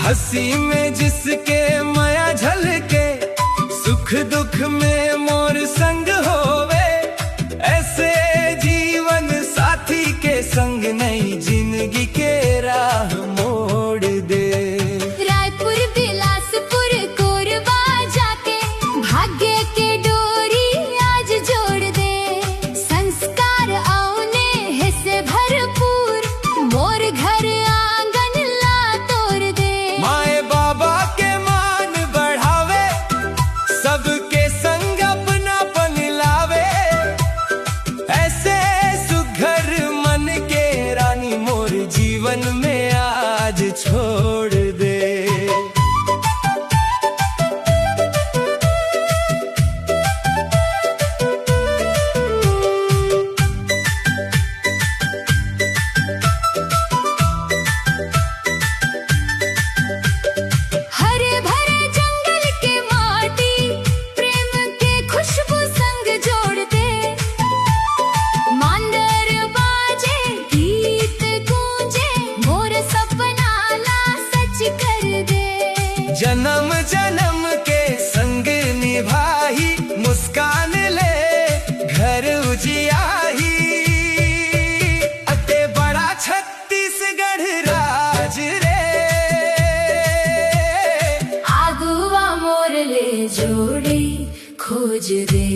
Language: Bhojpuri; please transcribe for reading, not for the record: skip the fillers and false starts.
हंसी में जिसके माया झलके, सुख दुख में मोर संग होवे, ऐसे जीवन साथी के संग नई जिंदगी के राह मोड़ दे। रायपुर बिलासपुर कोरबा जाके भाग्य के डोरी आज जोड़ दे। संस्कार औने है से भरपूर, मोर घर आंगन ला तोड़ दे। माए बाबा के मान बढ़ावे, सबके संग अपनापन लावे, ऐसे सुघर मन के रानी मोर जीवन में आज छोड़ दे। हरे भरे जंगल के माटी, प्रेम के खुशबू संग जोड़ दे। मांदर बाजे गीत गूंजे, मोर सपना ला सच कर दे। जन्म जन्म के संग निभाही, मुस्कान ले घर उजियाही, अते बड़ा छत्तीसगढ़ राज रे। आगुआ मोर ले जोड़ी खोज दे।